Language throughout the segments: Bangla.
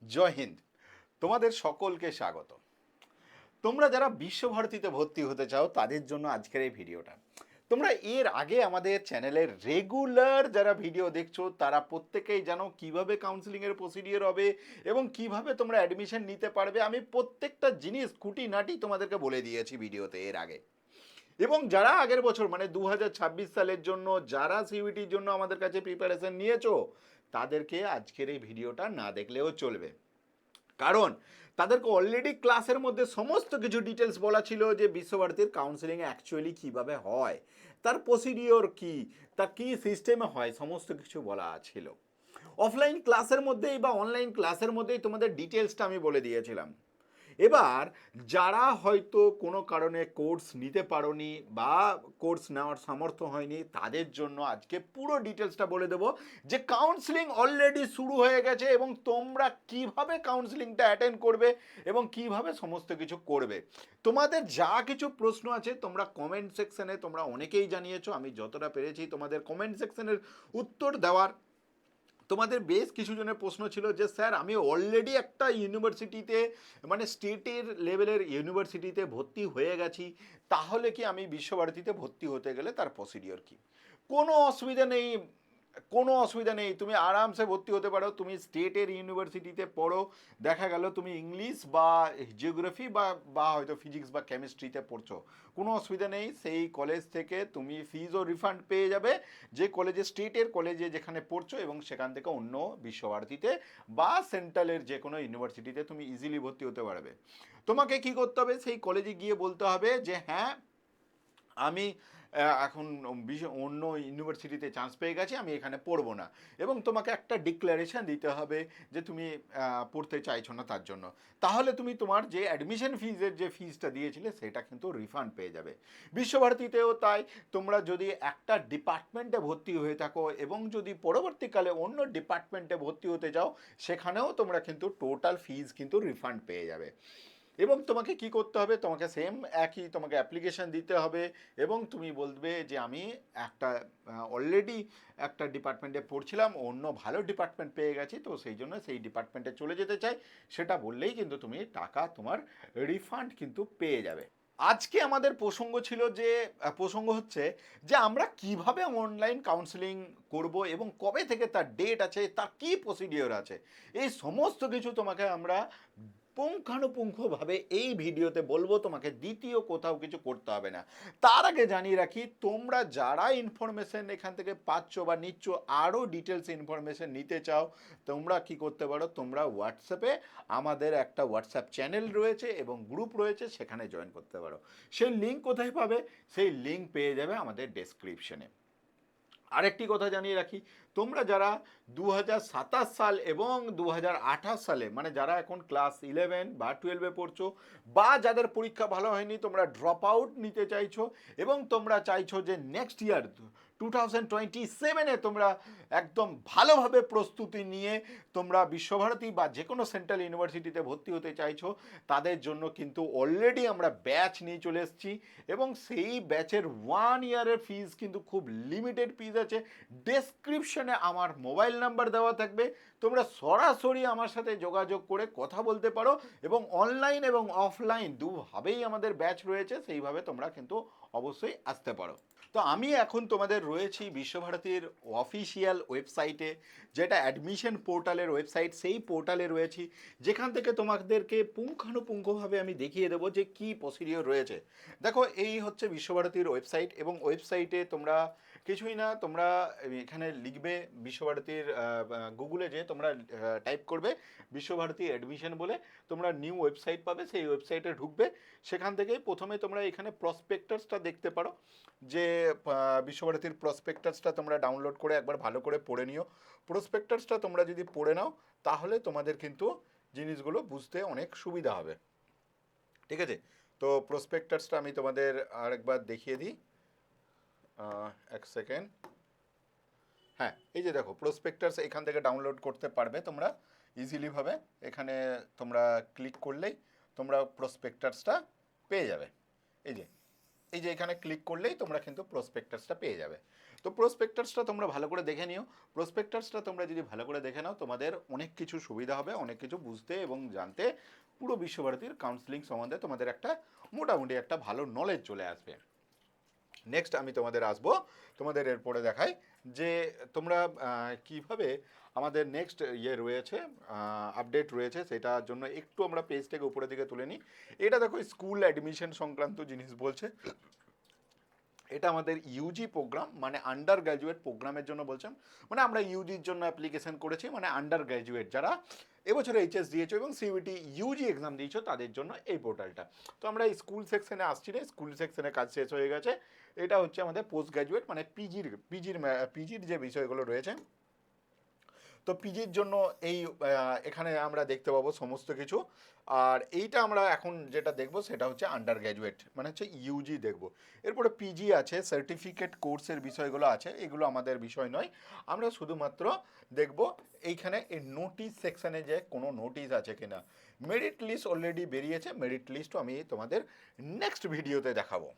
জয় হিন্দ। তোমাদের সকলকে স্বাগত। তোমরা যারা বিশ্বভারতীতে ভর্তি হতে চাও তাদের জন্য আজকের এই ভিডিওটা। তোমরা এর আগে আমাদের চ্যানেলের রেগুলার যারা ভিডিও দেখছো তারা প্রত্যেকেই জানো কিভাবে কাউন্সিলিংয়ের প্রসিডিওর হবে এবং কিভাবে তোমরা অ্যাডমিশন নিতে পারবে। আমি প্রত্যেকটা জিনিস খুঁটিনাটি তোমাদেরকে বলে দিয়েছি ভিডিওতে এর আগে। এবং যারা আগের বছর মানে 2026 সালের জন্য যারা সিইউটির জন্য আমাদের কাছে প্রিপারেশন নিয়েছো তাদেরকে আজকের এই ভিডিওটা না দেখলেও চলবে। কারণ তাদেরকে অলরেডি ক্লাসের মধ্যে সমস্ত কিছু ডিটেলস বলা ছিল যে বিশ্বভারতীর কাউন্সিলিং অ্যাকচুয়ালি কিভাবে হয়, তার প্রসিডিওর কি, তা কি সিস্টেমে হয়, সমস্ত কিছু বলা ছিল। অফলাইন ক্লাসের মধ্যেই বা অনলাইন ক্লাসের মধ্যেই তোমাদের ডিটেলসটা আমি বলে দিয়েছিলাম। এবার যারা হয়তো কোনো কারণে কোর্স নিতে পারোনি বা কোর্স নেওয়ার সামর্থ্য হয়নি তাদের জন্য আজকে পুরো ডিটেলসটা বলে দেবো যে কাউন্সিলিং অলরেডি শুরু হয়ে গেছে এবং তোমরা কিভাবে কাউন্সিলিংটা অ্যাটেন্ড করবে এবং কিভাবে সমস্ত কিছু করবে। তোমাদের যা কিছু প্রশ্ন আছে তোমরা কমেন্ট সেকশনে তোমরা অনেকেই জানিয়েছো, আমি যতটা পেরেছি তোমাদের কমেন্ট সেকশনের উত্তর দেওয়ার। তোমাদের বেশ কিছু জনের প্রশ্ন ছিল যে স্যার আমি অলরেডি একটা ইউনিভার্সিটিতে মানে স্টেটের লেভেলের ইউনিভার্সিটিতে ভর্তি হয়ে গেছি, তাহলে কি আমি বিশ্বভারতীতে ভর্তি হতে গেলে তার প্রসিডিওর কি? কোনো অসুবিধা নেই, কোনো অসুবিধা নেই, তুমি আরামসে ভর্তি হতে পারো। তুমি স্টেটের ইউনিভার্সিটিতে পড়ো, দেখা গেল তুমি ইংলিশ বা জিওগ্রাফি বা বা হয়তো ফিজিক্স বা কেমিস্ট্রিতে পড়ছো, কোনো অসুবিধা নেই। সেই কলেজ থেকে তুমি ফিজও রিফান্ড পেয়ে যাবে, যে কলেজে স্টেটের কলেজে যেখানে পড়ছো, এবং সেখান থেকে অন্য বিশ্বভারতীতে বা সেন্ট্রালের যে কোনো ইউনিভার্সিটিতে তুমি ইজিলি ভর্তি হতে পারবে। তোমাকে কি করতে হবে, সেই কলেজে গিয়ে বলতে হবে যে হ্যাঁ আমি এখন অন্য ইউনিভার্সিটিতে চান্স পেয়ে গেছি, আমি এখানে পড়বো না। এবং তোমাকে একটা ডিক্লারেশন দিতে হবে যে তুমি পড়তে চাইছো না তার জন্য। তাহলে তুমি তোমার যে অ্যাডমিশন ফিজের যে ফিজটা দিয়েছিলে সেটা কিন্তু রিফান্ড পেয়ে যাবে। বিশ্বভারতীতেও তাই, তোমরা যদি একটা ডিপার্টমেন্টে ভর্তি হয়ে থাকো এবং যদি পরবর্তীকালে অন্য ডিপার্টমেন্টে ভর্তি হতে যাও সেখানেও তোমরা কিন্তু টোটাল ফিজ কিন্তু রিফান্ড পেয়ে যাবে। এবং তোমাকে কি করতে হবে, তোমাকে সেম একই তোমাকে অ্যাপ্লিকেশন দিতে হবে এবং তুমি বলবে যে আমি একটা অলরেডি একটা ডিপার্টমেন্টে পড়ছিলাম, অন্য ভালো ডিপার্টমেন্ট পেয়ে গেছি, তো সেই জন্য সেই ডিপার্টমেন্টে চলে যেতে চাই, সেটা বললেই কিন্তু তুমি টাকা তোমার রিফান্ড কিন্তু পেয়ে যাবে। আজকে আমাদের প্রসঙ্গ ছিল যে প্রসঙ্গ হচ্ছে যে আমরা কিভাবে অনলাইন কাউন্সেলিং করব এবং কবে থেকে তার ডেট আছে, তার কি প্রসিডিওর আছে, এই সমস্ত কিছু তোমাকে আমরা পুঙ্খানুপুঙ্খভাবে এই ভিডিওতে বলবো। তোমাকে দ্বিতীয় কোথাও কিছু করতে হবে না। তার আগে জানিয়ে রাখি, তোমরা যারা ইনফরমেশন এখান থেকে পাচ্ছ বা নিচ্ছ, আরও ডিটেলস ইনফরমেশন নিতে চাও, তোমরা কি করতে পারো, তোমরা হোয়াটসঅ্যাপে আমাদের একটা হোয়াটসঅ্যাপ চ্যানেল রয়েছে এবং গ্রুপ রয়েছে, সেখানে জয়েন করতে পারো। সেই লিঙ্ক কোথায় পাবে, সেই লিঙ্ক পেয়ে যাবে আমাদের ডেসক্রিপশনে। আরেকটি কথা জানিয়ে রাখি, তোমরা যারা 2027 সাল এবং 2028 সালে মানে যারা এখন ক্লাস 11 বা 12-এ পড়ছো বা যাদের পরীক্ষা ভালো হয়নি, তোমরা ড্রপ আউট নিতে চাইছো এবং তোমরা চাইছো যে নেক্সট ইয়ার 2027-এ তোমরা একদম ভালোভাবে প্রস্তুতি নিয়ে তোমরা বিশ্বভারতী বা যে কোনো সেন্ট্রাল ইউনিভার্সিটিতে ভর্তি হতে চাইছো, তাদের জন্য কিন্তু অলরেডি আমরা ব্যাচ নিয়ে চলে এসেছি এবং সেই ব্যাচের 1 ইয়ারের ফিজ কিন্তু খুব লিমিটেড ফিজ আছে। ডেসক্রিপশনে আমার মোবাইল নাম্বার দেওয়া থাকবে, তোমরা সরাসরি আমার সাথে যোগাযোগ করে কথা বলতে পারো এবং অনলাইন এবং অফলাইন দুভাবেই আমাদের ব্যাচ রয়েছে, সেইভাবে তোমরা কিন্তু অবশ্যই আসতে পারো। তো আমি এখন তোমাদের রয়েছি বিশ্বভারতীর অফিসিয়াল ওয়েবসাইটে, যেটা অ্যাডমিশন পোর্টালের ওয়েবসাইট, সেই পোর্টালে রয়েছি, যেখান থেকে তোমাদেরকে পুঙ্খানুপুঙ্খভাবে আমি দেখিয়ে দেবো যে কী প্রসিডিওর রয়েছে। দেখো, এই হচ্ছে বিশ্বভারতীর ওয়েবসাইট এবং ওয়েবসাইটে তোমরা কিছুই না, তোমরা এখানে লিখবে বিশ্বভারতীর গুগলে, যে তোমরা টাইপ করবে বিশ্বভারতী অ্যাডমিশন বলে, তোমরা নিউ ওয়েবসাইট পাবে, সেই ওয়েবসাইটে ঢুকবে। সেখান থেকেই প্রথমে তোমরা এখানে প্রসপেক্টাসটা দেখতে পারো, যে বিশ্বভারতীর প্রসপেক্টাসটা তোমরা ডাউনলোড করে একবার ভালো করে পড়ে নিও। প্রসপেক্টাসটা তোমরা যদি পড়ে নাও তাহলে তোমাদের কিন্তু জিনিসগুলো বুঝতে অনেক সুবিধা হবে। ঠিক আছে, তো প্রসপেক্টাসটা আমি তোমাদের আরেকবার দেখিয়ে দিই, এক সেকেন্ড। হ্যাঁ, এই যে দেখো প্রসপেক্টাস এখান থেকে ডাউনলোড করতে পারবে তোমরা ইজিলিভাবে। এখানে তোমরা ক্লিক করলেই তোমরা প্রসপেক্টাসটা পেয়ে যাবে। এই যে এই যে এখানে ক্লিক করলেই তোমরা কিন্তু প্রসপেক্টাসটা পেয়ে যাবে। তো প্রসপেক্টাসটা তোমরা ভালো করে দেখে নিও। প্রসপেক্টাসটা তোমরা যদি ভালো করে দেখে নাও তোমাদের অনেক কিছু সুবিধা হবে, অনেক কিছু বুঝতে এবং জানতে, পুরো বিশ্বভারতীর কাউন্সিলিং সম্বন্ধে তোমাদের একটা মোটামুটি একটা ভালো নলেজ চলে আসবে। নেক্সট আমি তোমাদের আসবো, তোমাদের এরপরে দেখাই যে তোমরা কিভাবে আমাদের নেক্সট ইয়ে রয়েছে, আপডেট রয়েছে, সেটার জন্য একটু আমরা পেজটাকে উপরের দিকে তুলে নিই। এটা দেখো স্কুল অ্যাডমিশন সংক্রান্ত জিনিস বলছে। এটা আমাদের ইউজি প্রোগ্রাম, মানে আন্ডার গ্র্যাজুয়েট প্রোগ্রামের জন্য বলছেন, মানে আমরা ইউজির জন্য অ্যাপ্লিকেশন করেছি, মানে আন্ডার গ্র্যাজুয়েট যারা এবছর এইচএস দিয়েছো এবং সিইউটি ইউজি এক্সাম দিয়েছো তাদের জন্য এই পোর্টালটা। তো আমরা স্কুল সেকশনে আসছি না, স্কুল সেকশনে কাজ শেষ হয়ে গেছে। এটা হচ্ছে আমাদের পোস্ট গ্র্যাজুয়েট মানে পিজির যে বিষয়গুলো রয়েছে। তো পিজির জন্য এই এখানে আমরা দেখতে পাবো সমস্ত কিছু। আর এইটা আমরা এখন যেটা দেখবো সেটা হচ্ছে আন্ডার গ্র্যাজুয়েট, মানে হচ্ছে ইউজি দেখবো। এরপরে পিজি আছে, সার্টিফিকেট কোর্সের বিষয়গুলো আছে, এগুলো আমাদের বিষয় নয়। আমরা শুধুমাত্র দেখবো এইখানে এই নোটিশ সেকশনে যে কোনো নোটিশ আছে কিনা। মেরিট লিস্ট অলরেডি বেরিয়েছে, মেরিট লিস্টও আমি তোমাদের নেক্সট ভিডিওতে দেখাবো।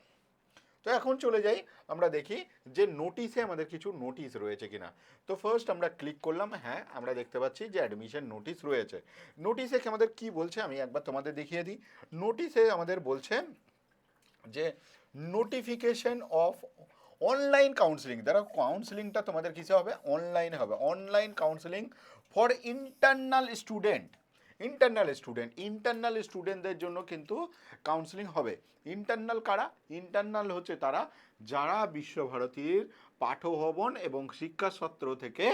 তো এখন চলে যাই, আমরা দেখি যে নোটিশে আমাদের কিছু নোটিশ রয়েছে কিনা। তো ফার্স্ট আমরা ক্লিক করলাম, হ্যাঁ আমরা দেখতে পাচ্ছি যে অ্যাডমিশন নোটিশ রয়েছে। নোটিশে আমাদের কি বলছে আমি একবার তোমাদের দেখিয়ে দিই। নোটিশে আমাদের বলছে যে নোটিফিকেশন অফ অনলাইন কাউন্সিলিং, দ্বারা কাউন্সিলিংটা তোমাদের কিসে হবে, অনলাইনে হবে। অনলাইন কাউন্সিলিং ফর ইন্টারনাল স্টুডেন্টদের জন্য কিন্তু কাউন্সিলিং হবে। ইন্টারনাল কারা? ইন্টারনাল হচ্ছে তারা যারা বিশ্বভারতীর পাঠভবন এবং শিক্ষা সত্র থেকে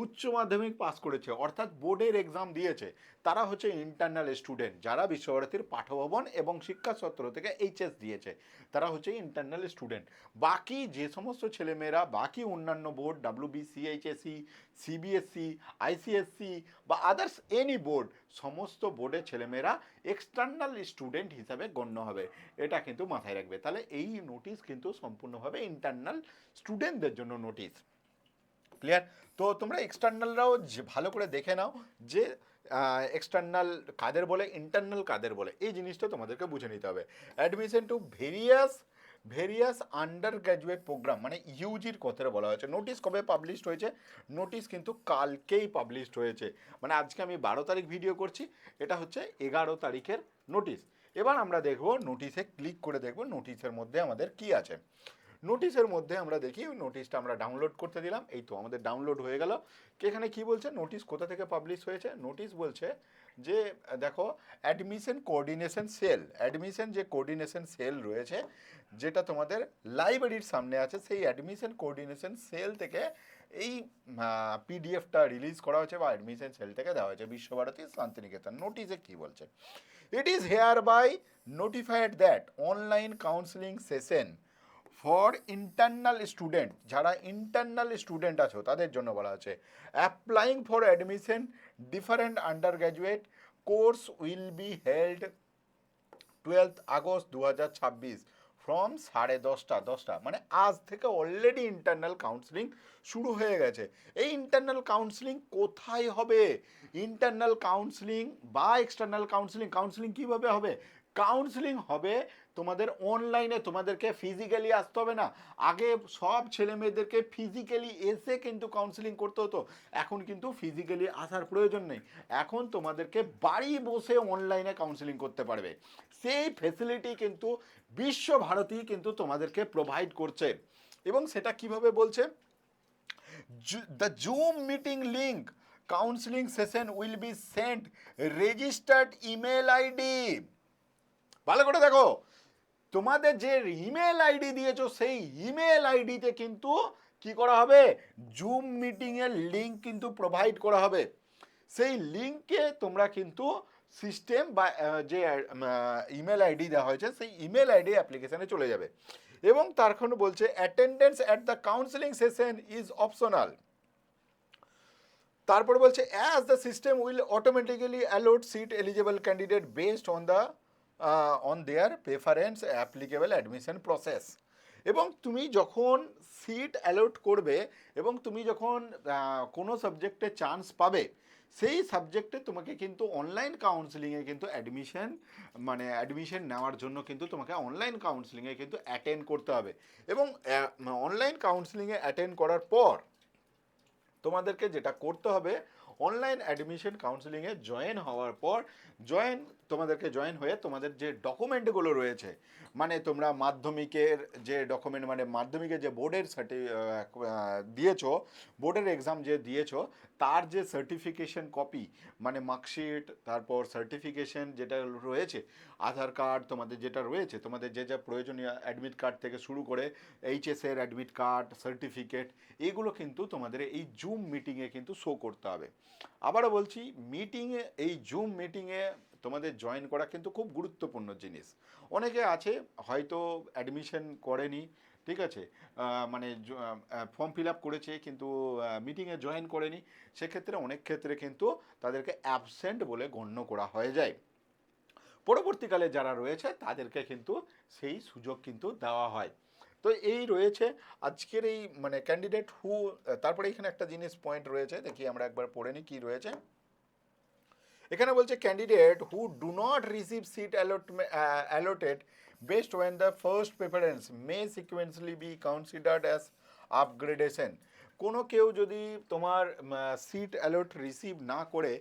উচ্চ মাধ্যমিক পাস করেছে, অর্থাৎ বোর্ডের এক্সাম দিয়েছে, তারা হচ্ছে ইন্টারনাল স্টুডেন্ট। যারা বিশ্বভারতীর পাঠভবন এবং শিক্ষা সত্র থেকে এইচএস দিয়েছে তারা হচ্ছে ইন্টারনাল স্টুডেন্ট। বাকি যে সমস্ত ছেলেমেয়েরা বাকি অন্যান্য বোর্ড WBCHSE, CBSE, ICSE বা আদার্স এনি বোর্ড, সমস্ত বোর্ডের ছেলেমেয়েরা এক্সটার্নাল স্টুডেন্ট হিসাবে গণ্য হবে, এটা কিন্তু মাথায় রাখবে। তাহলে এই নোটিশ কিন্তু সম্পূর্ণভাবে ইন্টারনাল স্টুডেন্টদের জন্য নোটিশ। ক্লিয়ার? তো তোমরা এক্সটার্নালরাও ভালো করে দেখে নাও যে এক্সটার্নাল কাদের বলে, ইন্টারনাল কাদের বলে, এই জিনিসটা তোমাদেরকে বুঝে নিতে হবে। Admission to various undergraduate program, মানে ইউজির কথাটা বলা হয়েছে। নোটিশ কবে পাবলিশড হয়েছে? নোটিশ কিন্তু কালকেই পাবলিশড হয়েছে, মানে আজকে আমি 12 তারিখ ভিডিও করছি, এটা হচ্ছে 11 তারিখের নোটিশ। এবার আমরা দেখব নোটিশে ক্লিক করে দেখব নোটিশের মধ্যে আমাদের কি আছে। নোটিশের মধ্যে আমরা দেখি, নোটিশটা আমরা ডাউনলোড করতে দিলাম, এই তো আমাদের ডাউনলোড হয়ে গেল। এখানে কি বলছে, নোটিশ কোথা থেকে পাবলিশ হয়েছে? নোটিশ বলছে যে দেখো অ্যাডমিশন কোঅর্ডিনেশন সেল, অ্যাডমিশন যে কোঅর্ডিনেশন সেল রয়েছে যেটা তোমাদের লাইব্রেরির সামনে আছে, সেই অ্যাডমিশন কোঅর্ডিনেশন সেল থেকে এই পিডিএফটা রিলিজ করা হয়েছে বা অ্যাডমিশন সেল থেকে দেওয়া হয়েছে বিশ্বভারতী শান্তিনিকেতন। নোটিশে কি বলছে? It is hereby notified that online counselling session for internal student, যারা ইন্টারনাল স্টুডেন্ট আছো তাদের জন্য বলা আছে, applying for admission different undergraduate course will be held 12 August 2026 from 10:30 মানে আজ থেকে অলরেডি ইন্টারনাল কাউন্সিলিং শুরু হয়ে গেছে। এই ইন্টারনাল কাউন্সিলিং কোথায় হবে? ইন্টারনাল কাউন্সিলিং বা এক্সটার্নাল কাউন্সিলিং, কাউন্সিলিং কীভাবে হবে? কাউন্সিলিং হবে তোমাদের অনলাইনে, তোমাদেরকে ফিজিক্যালি আসতে হবে না। আগে সব ছেলে মেয়েদেরকে ফিজিক্যালি এসে কিন্তু কাউন্সিলিং করতে হতো, এখন কিন্তু ফিজিক্যালি আসার প্রয়োজন নেই। এখন তোমাদেরকে বাড়ি বসে অনলাইনে কাউন্সিলিং করতে পারবে। সেই ফেসিলিটি কিন্তু বিশ্বভারতী কিন্তু তোমাদেরকে প্রোভাইড করছে। এবং সেটা কিভাবে বলছে? The zoom meeting link counselling session will be sent registered email ID. ভালো করে দেখো, তোমাদের যে ইমেল আইডি দিয়েছো সেই ইমেল আইডিতে কিন্তু কি করা হবে? জুম মিটিংয়ের লিঙ্ক কিন্তু প্রোভাইড করা হবে। সেই লিঙ্কে তোমরা কিন্তু সিস্টেম বা যে ইমেল আইডি দেওয়া হয়েছে সেই ইমেল আইডি অ্যাপ্লিকেশানে চলে যাবে। এবং তারখন বলছে attendance at the counselling session is optional. তারপরে বলছে as the system will automatically allot seat eligible candidate based on their preference applicable admission process. এবং তুমি যখন সিট অ্যালট করবে এবং তুমি যখন কোনো সাবজেক্টে চান্স পাবে, সেই সাবজেক্টে তোমাকে কিন্তু অনলাইন কাউন্সিলিংয়ে কিন্তু অ্যাডমিশন নেওয়ার জন্য কিন্তু তোমাকে অনলাইন কাউন্সিলিংয়ে কিন্তু অ্যাটেন্ড করতে হবে। এবং অনলাইন কাউন্সিলিংয়ে অ্যাটেন্ড করার পর তোমাদেরকে যেটা করতে হবে, অনলাইন অ্যাডমিশন কাউন্সিলিংয়ে জয়েন হওয়ার পর তোমাদেরকে জয়েন হয়ে তোমাদের যে ডকুমেন্টগুলো রয়েছে, মানে তোমরা মাধ্যমিকের যে ডকুমেন্ট, মানে মাধ্যমিকের যে বোর্ডের দিয়েছো, বোর্ডের এক্সাম যে দিয়েছো, তার যে সার্টিফিকেশন কপি, মানে মার্কশিট, তারপর সার্টিফিকেশন যেটা রয়েছে, আধার কার্ড তোমাদের যেটা রয়েছে, তোমাদের যে যা প্রয়োজনীয় অ্যাডমিট কার্ড থেকে শুরু করে এইচএসের অ্যাডমিট কার্ড, সার্টিফিকেট, এগুলো কিন্তু তোমাদের এই জুম মিটিংয়ে কিন্তু শো করতে হবে। আবারও বলছি, এই জুম মিটিংয়ে তোমাদের জয়েন করা কিন্তু খুব গুরুত্বপূর্ণ জিনিস। অনেকে আছে হয়তো অ্যাডমিশন করেনি, ঠিক আছে, মানে ফর্ম ফিল আপ করেছে কিন্তু মিটিংয়ে জয়েন করেনি, সেক্ষেত্রে অনেক ক্ষেত্রে কিন্তু তাদেরকে অ্যাবসেন্ট বলে গণ্য করা হয়ে যায়। পরবর্তীকালে যারা রয়েছে তাদেরকে কিন্তু সেই সুযোগ কিন্তু দেওয়া হয়। তো এই রয়েছে আজকের এই মানে ক্যান্ডিডেট হু। তারপরে এখানে একটা জিনিস পয়েন্ট রয়েছে, দেখি আমরা একবার পড়ে নিই কী রয়েছে। এখানে বলছে candidate who do not receive seat allotted based on the first preference may sequentially be considered as upgradation. কোনো কেউ যদি তোমার সিট অ্যালট রিসিভ না করে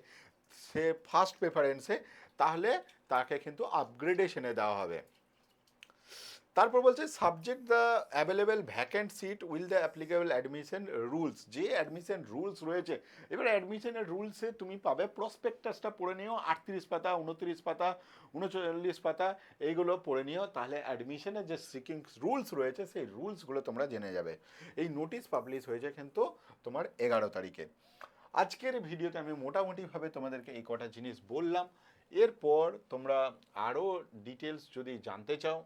সে ফার্স্ট প্রেফারেন্সে, তাহলে তাকে কিন্তু আপগ্রেডেশনে দেওয়া হবে। তারপর বলছে subject the available vacant seat will the applicable admission rules. যে অ্যাডমিশন রুলস রয়েছে, এবার অ্যাডমিশনের রুলসে তুমি পাবে প্রসপেক্টাসটা পড়ে নিও, 38 পাতা, 29 পাতা, 39 পাতা, এইগুলো পড়ে নিও, তাহলে অ্যাডমিশনের যে সিকিং রুলস রয়েছে সেই রুলসগুলো তোমরা জেনে যাবে। এই নোটিশ পাবলিশ হয়েছে কিন্তু তোমার 11 তারিখে। আজকের ভিডিওতে আমি মোটামুটিভাবে তোমাদেরকে এই কটা জিনিস বললাম। এরপর তোমরা আরও ডিটেলস যদি জানতে চাও,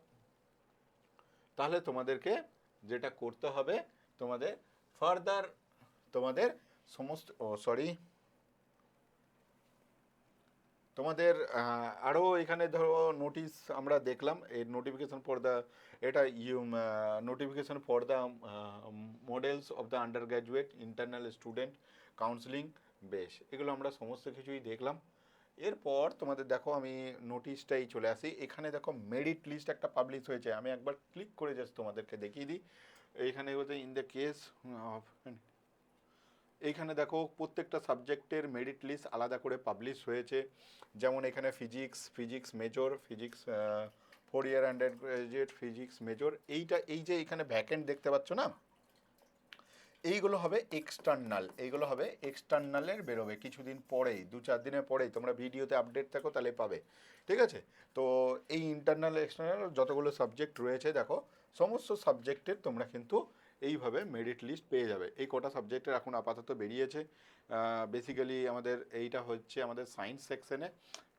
তাহলে তোমাদেরকে যেটা করতে হবে, তোমাদের ফার্দার তোমাদের সমস্ত তোমাদের আরও এখানে ধরো নোটিশ আমরা দেখলাম, এই নোটিফিকেশন ফর দ্য, এটা notification for the models of the undergraduate internal student counselling, বেশ এগুলো আমরা সমস্ত কিছুই দেখলাম। এরপর তোমাদের দেখো আমি নোটিশটাই চলে আসি, এখানে দেখো মেরিট লিস্ট একটা পাবলিশ হয়েছে, আমি একবার ক্লিক করে জাস্ট তোমাদেরকে দেখিয়ে দিই। এইখানে বলতে ইন দ্য কেস অফ, এইখানে দেখো প্রত্যেকটা সাবজেক্টের মেরিট লিস্ট আলাদা করে পাবলিশ হয়েছে। যেমন এখানে ফিজিক্স মেজর, ফিজিক্স 4 ইয়ার আন্ডার গ্রাজুয়েট ফিজিক্স মেজর, এই যে এখানে ভ্যাকেন্ট দেখতে পাচ্ছ না, এইগুলো হবে এক্সটার্নালের বেরোবে কিছুদিন পরেই, 2-4 দিনের পরেই, তোমরা ভিডিওতে আপডেট থাকো তাহলে পাবে, ঠিক আছে। তো এই ইন্টারনাল এক্সটার্নাল যতগুলো সাবজেক্ট রয়েছে দেখো, সমস্ত সাবজেক্টের তোমরা কিন্তু এইভাবে মেরিট লিস্ট পেয়ে যাবে। এই কটা সাবজেক্টের এখন আপাতত বেরিয়েছে। বেসিক্যালি আমাদের এইটা হচ্ছে আমাদের সায়েন্স সেকশনে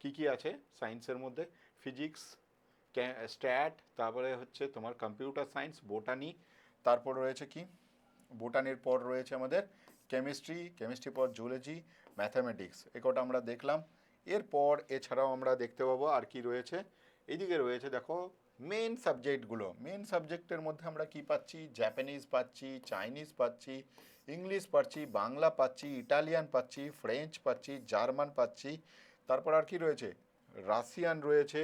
কি কি আছে, সায়েন্সের মধ্যে ফিজিক্স, স্ট্যাট, তারপরে হচ্ছে তোমার কম্পিউটার সায়েন্স, বোটানি, তারপর রয়েছে কি বোটানির পর রয়েছে আমাদের কেমিস্ট্রি পর জুলজি, ম্যাথামেটিক্স, এ কটা আমরা দেখলাম। এরপর এছাড়াও আমরা দেখতে পাবো আর কি রয়েছে, এইদিকে রয়েছে দেখো মেন সাবজেক্টের মধ্যে আমরা কি পাচ্ছি, জাপানিজ পাচ্ছি, চাইনিজ পাচ্ছি, ইংলিশ পাচ্ছি, বাংলা পাচ্ছি, ইটালিয়ান পাচ্ছি, ফ্রেঞ্চ পাচ্ছি, জার্মান পাচ্ছি, তারপর আর কি রয়েছে, রাশিয়ান রয়েছে,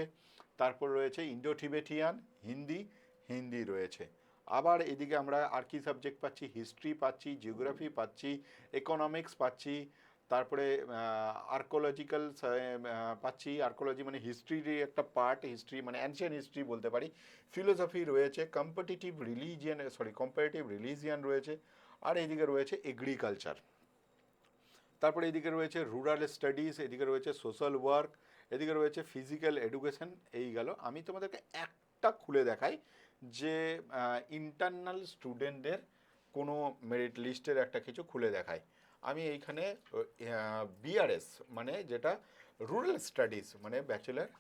তারপর রয়েছে ইন্ডো টিবেটিয়ান, হিন্দি রয়েছে। আবার এদিকে আমরা আর কি সাবজেক্ট পাচ্ছি, হিস্ট্রি পাচ্ছি, জিওগ্রাফি পাচ্ছি, ইকোনমিক্স পাচ্ছি, তারপরে আর্কোলজিক্যাল পাচ্ছি, আর্কোলজি মানে হিস্ট্রির একটা পার্ট, হিস্ট্রি মানে অ্যানশিয়েন্ট হিস্ট্রি বলতে পারি, ফিলোসফি রয়েছে, কম্পারেটিভ রিলিজিয়ান রয়েছে, আর এদিকে রয়েছে এগ্রিকালচার, তারপরে এদিকে রয়েছে রুরাল স্টাডিজ, এদিকে রয়েছে সোশ্যাল ওয়ার্ক, এদিকে রয়েছে ফিজিক্যাল এডুকেশন। এই গেল, আমি তোমাদেরকে একটা খুলে দেখাই যে ইন্টারনাল স্টুডেন্টদের কোনো মেরিট লিস্টের একটা কিছু খুলে দেখাই। আমি এইখানে বিআরএস মানে যেটা রুরাল স্টাডিজ মানে ব্যাচেলার,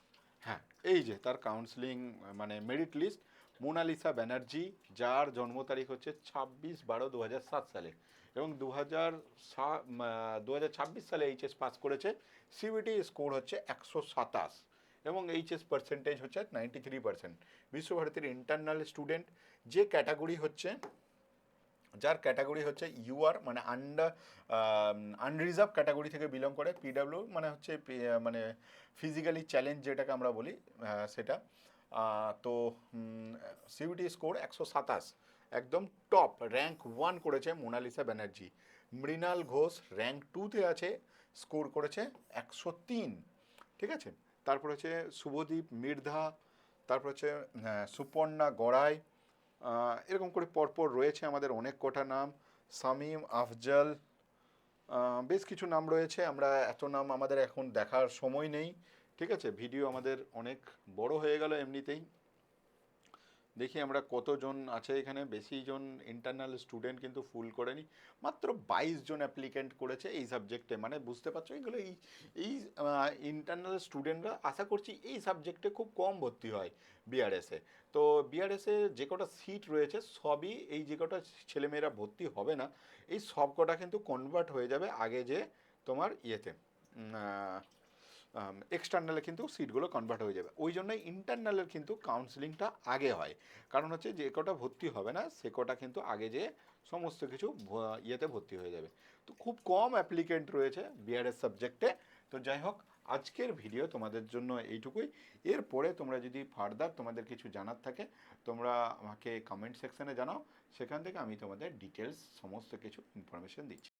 হ্যাঁ এই যে তার কাউন্সিলিং মানে মেরিট লিস্ট, মোনালিসা ব্যানার্জি, যার জন্ম তারিখ হচ্ছে 26/12/2007 সালে এবং 2026 সালে এইচএস পাস করেছে, সিবিটি স্কোর হচ্ছে 127 এবং এইচএস পার্সেন্টেজ হচ্ছে 93%। বিশ্বভারতীর ইন্টারনাল স্টুডেন্ট, যে ক্যাটাগরি হচ্ছে যার ক্যাটাগরি হচ্ছে ইউআর মানে আনরিজার্ভ ক্যাটাগরি থেকে বিলং করে, পিডাব্লিউ মানে হচ্ছে মানে ফিজিক্যালি চ্যালেঞ্জ যেটাকে আমরা বলি সেটা। তো সিইউটি স্কোর 127, একদম টপ র্যাঙ্ক 1 করেছে মোনালিসা ব্যানার্জি। মৃণাল ঘোষ র্যাঙ্ক 2তে আছে, স্কোর করেছে 103। ঠিক আছে, তারপর হচ্ছে শুভদীপ মির্ধা, তারপর হচ্ছে সুপর্ণা গড়াই, এরকম করে পরপর রয়েছে আমাদের অনেক কটা নাম। শামীম আফজল, বেশ কিছু নাম রয়েছে। আমরা এত নাম আমাদের এখন দেখার সময় নেই। ঠিক আছে, ভিডিও আমাদের অনেক বড় হয়ে গেল এমনিতেই। দেখি আমরা কতজন আছে এখানে, বেশি জন ইন্টারনাল স্টুডেন্ট কিন্তু ফুল করেনি, মাত্র 22 জন অ্যাপ্লিকেন্ট করেছে এই সাবজেক্টে। মানে বুঝতে পারছো, এইগুলো এই এই ইন্টারনাল স্টুডেন্টরা আশা করছি এই সাবজেক্টে খুব কম ভর্তি হয় বিআরএসে। তো বিআরএসে যে কটা সিট রয়েছে সবই, এই যে কটা ছেলেমেয়েরা ভর্তি হবে না, এই সব কটা কিন্তু কনভার্ট হয়ে যাবে আগে যে তোমার ইয়েতে এক্সটার্নালে কিন্তু সিটগুলো কনভার্ট হয়ে যাবে। ওই জন্যই ইন্টারনালের কিন্তু কাউন্সিলিংটা আগে হয়, কারণ হচ্ছে যে কটা ভর্তি হবে না সে কটা কিন্তু আগে যে সমস্ত কিছু ইয়েতে ভর্তি হয়ে যাবে। তো খুব কম অ্যাপ্লিকেন্ট রয়েছে বিআরএস সাবজেক্টে। তো যাই হোক, আজকের ভিডিও তোমাদের জন্য এইটুকুই। এরপরে তোমরা যদি ফার্দার তোমাদের কিছু জানার থাকে তোমরা আমাকে কমেন্ট সেকশনে জানাও, সেখান থেকে আমি তোমাদের ডিটেলস সমস্ত কিছু ইনফরমেশন দিচ্ছি।